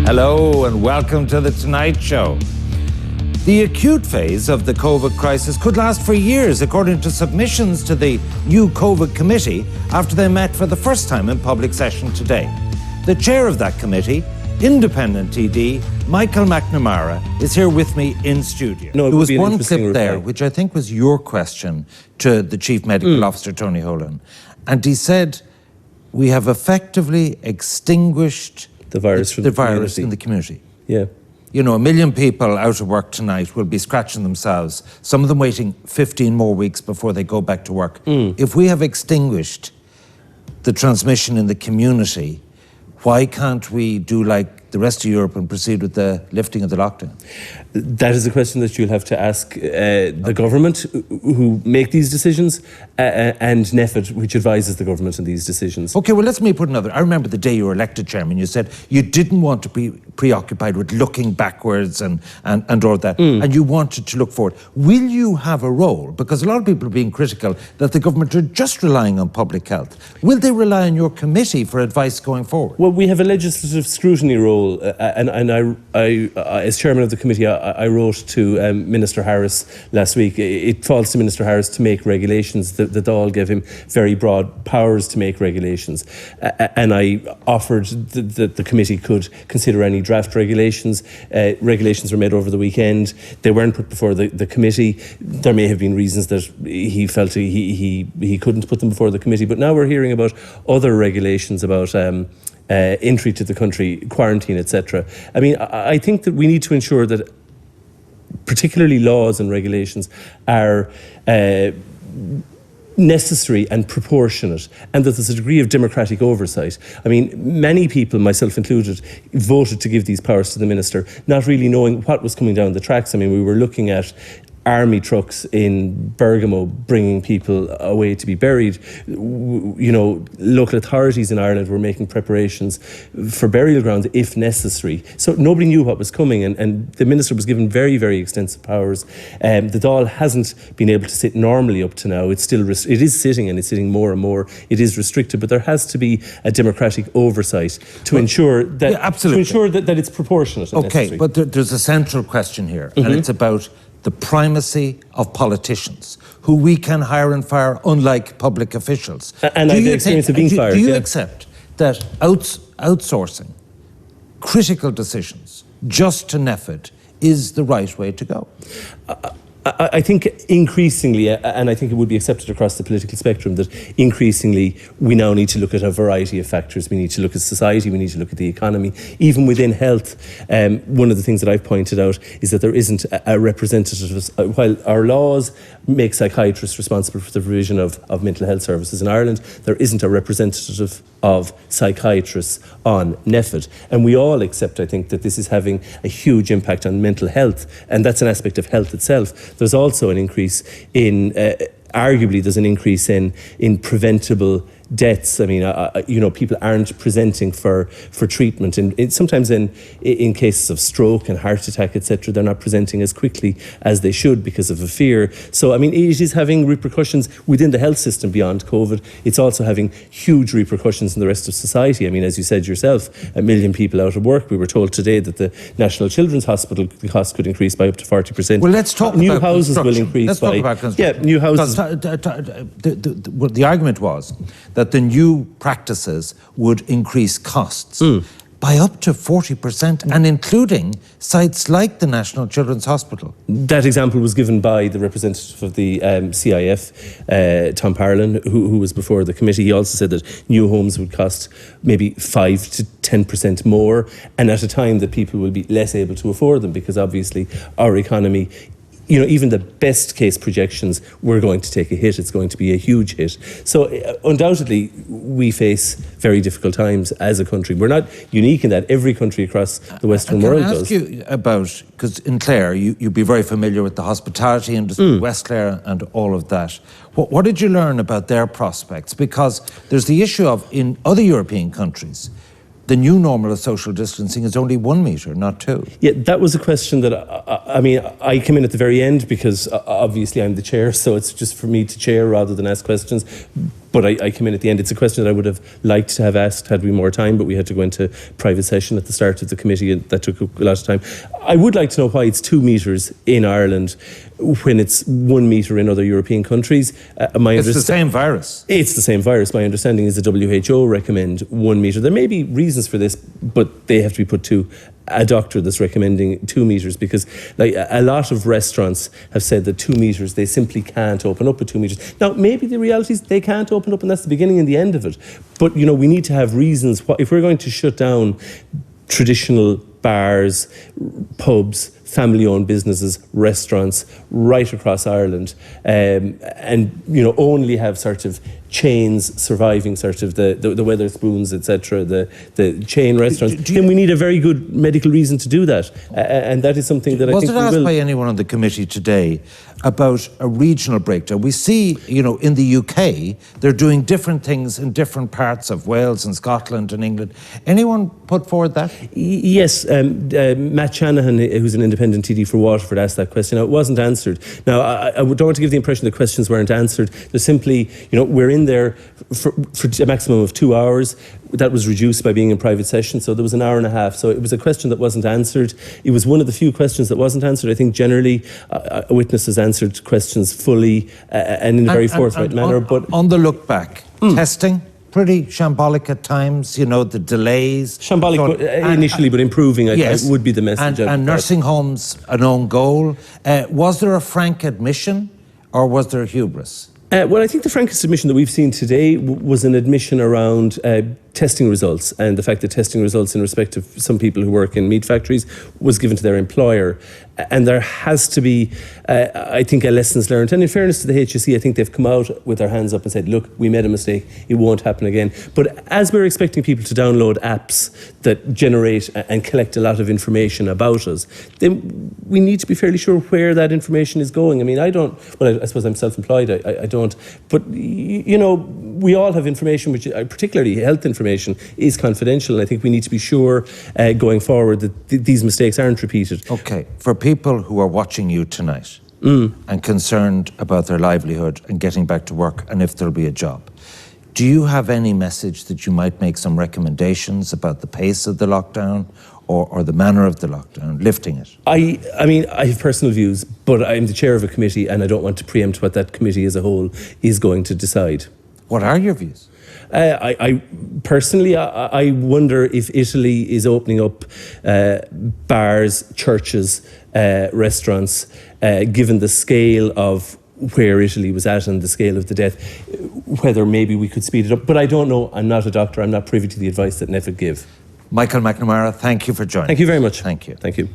Hello and welcome to The Tonight Show. The acute phase of the COVID crisis could last for years, according to submissions to the new COVID committee after they met for the first time in public session today. The chair of that committee, independent TD, Michael McNamara, is here with me in studio. No, there was one clip there, which I think was your question to the Chief Medical Officer, Tony Holan. And he said, we have effectively extinguished the virus in the community. Yeah. You know, 1 million people out of work tonight will be scratching themselves, some of them waiting 15 more weeks before they go back to work. If we have extinguished the transmission in the community, why can't we do like the rest of Europe and proceed with the lifting of the lockdown? That is a question that you'll have to ask the government who make these decisions and NEFID, which advises the government on these decisions. Okay, well, let me put another. I remember the day you were elected chairman, you said you didn't want to be preoccupied with looking backwards and all that, and you wanted to look forward. Will you have a role? Because a lot of people are being critical that the government are just relying on public health. Will they rely on your committee for advice going forward? Well, we have a legislative scrutiny role, and I as chairman of the committee, I wrote to Minister Harris last week. It falls to Minister Harris to make regulations. The Dáil gave him very broad powers to make regulations, and I offered that the committee could consider any draft regulations. Regulations were made over the weekend. They weren't put before the committee. There may have been reasons that he felt he couldn't put them before the committee, but now we're hearing about other regulations about entry to the country, quarantine, etc. I mean, I think that we need to ensure that particularly laws and regulations are necessary and proportionate, and that there's a degree of democratic oversight. I mean, many people, myself included, voted to give these powers to the minister, not really knowing what was coming down the tracks. I mean, we were looking at army trucks in Bergamo bringing people away to be buried. You know, local authorities in Ireland were making preparations for burial grounds if necessary. So nobody knew what was coming, and the minister was given very, very extensive powers. The Dáil hasn't been able to sit normally up to now. It is sitting, and it's sitting more and more. It is restricted, but there has to be a democratic oversight to ensure that that it's proportionate and necessary. Okay, but there's a central question here, and it's about the primacy of politicians, who we can hire and fire, unlike public officials. And I have the experience of being fired. Do you accept that outsourcing critical decisions just to NEFID is the right way to go? I think increasingly, and I think it would be accepted across the political spectrum, that increasingly we now need to look at a variety of factors. We need to look at society, we need to look at the economy. Even within health, one of the things that I've pointed out is that there isn't a representative. While our laws make psychiatrists responsible for the provision of mental health services in Ireland, there isn't a representative of psychiatrists on NEFID. And we all accept, I think, that this is having a huge impact on mental health, and that's an aspect of health itself. There's also an increase in, arguably there's an increase in preventable deaths. I mean, you know, people aren't presenting for treatment, and sometimes in cases of stroke and heart attack, etc., they're not presenting as quickly as they should because of a fear. So, I mean, it is having repercussions within the health system beyond COVID. It's also having huge repercussions in the rest of society. I mean, as you said yourself, 1 million people out of work. We were told today that the National Children's Hospital costs could increase by up to 40%. Well, let's talk new about houses will increase let's by talk about construction. new houses. The argument was that the new practices would increase costs by up to 40%, and including sites like the National Children's Hospital. That example was given by the representative of the CIF, Tom Parlin, who was before the committee. He also said that new homes would cost maybe 5 to 10% more, and at a time that people will be less able to afford them, because obviously our economy, you know, even the best case projections, we're going to take a hit. It's going to be a huge hit. So undoubtedly, we face very difficult times as a country. We're not unique in that. Every country across the Western world does. Can I ask you about, because in Clare, you'd be very familiar with the hospitality industry, West Clare and all of that. What did you learn about their prospects? Because there's the issue of, in other European countries, the new normal of social distancing is only 1 metre, not 2. Yeah, that was a question that, I mean, I came in at the very end because obviously I'm the chair, so it's just for me to chair rather than ask questions. But I came in at the end. It's a question that I would have liked to have asked had we more time, but we had to go into private session at the start of the committee, and that took a lot of time. I would like to know why it's 2 metres in Ireland when it's 1 metre in other European countries. It's the same virus. It's the same virus. My understanding is the WHO recommend 1 metre. There may be reasons for this, but they have to be put to a doctor that's recommending 2 metres, because like a lot of restaurants have said that 2 metres, they simply can't open up at 2 metres. Now, maybe the reality is they can't open up and that's the beginning and the end of it. But, you know, we need to have reasons. If we're going to shut down traditional bars, pubs, family-owned businesses, restaurants right across Ireland, and you know, only have sort of chains surviving, sort of the Weatherspoons, etc., the chain restaurants, then we need a very good medical reason to do that, and that is something that I think we will. Was it asked by anyone on the committee today about a regional breakdown? We see, you know, in the UK, they're doing different things in different parts of Wales and Scotland and England. Anyone put forward that? Yes, Matt Shanahan, who's an independent TD for Waterford, asked that question. Now, it wasn't answered. Now, I don't want to give the impression that questions weren't answered. They're simply, you know, we're in there for a maximum of 2 hours. That was reduced by being in private session, so there was an hour and a half. So it was a question that wasn't answered. It was one of the few questions that wasn't answered. I think generally witnesses answered questions fully and in a very forthright manner. But on the look back, testing, pretty shambolic at times, you know, the delays. Shambolic initially, but improving, yes, would be the message. And nursing homes, an own goal. Was there a frank admission or was there hubris? Well, I think the frankest admission that we've seen today was an admission around testing results, and the fact that testing results in respect of some people who work in meat factories was given to their employer. And there has to be, I think, a lessons learned. And in fairness to the HSE, I think they've come out with their hands up and said, look, we made a mistake, it won't happen again. But as we're expecting people to download apps that generate and collect a lot of information about us, then we need to be fairly sure where that information is going. I mean, I suppose I'm self-employed, I don't. But, you know, we all have information, which particularly health information, is confidential. And I think we need to be sure going forward that these mistakes aren't repeated. Okay, for people who are watching you tonight and concerned about their livelihood and getting back to work and if there'll be a job, do you have any message that you might make some recommendations about the pace of the lockdown or the manner of the lockdown, lifting it? I mean, I have personal views, but I'm the chair of a committee and I don't want to preempt what that committee as a whole is going to decide. What are your views? I personally, I wonder if Italy is opening up bars, churches, restaurants, given the scale of where Italy was at and the scale of the death, whether maybe we could speed it up. But I don't know. I'm not a doctor. I'm not privy to the advice that NEFID give. Michael McNamara, thank you for joining. Thank you very much. Thank you. Thank you.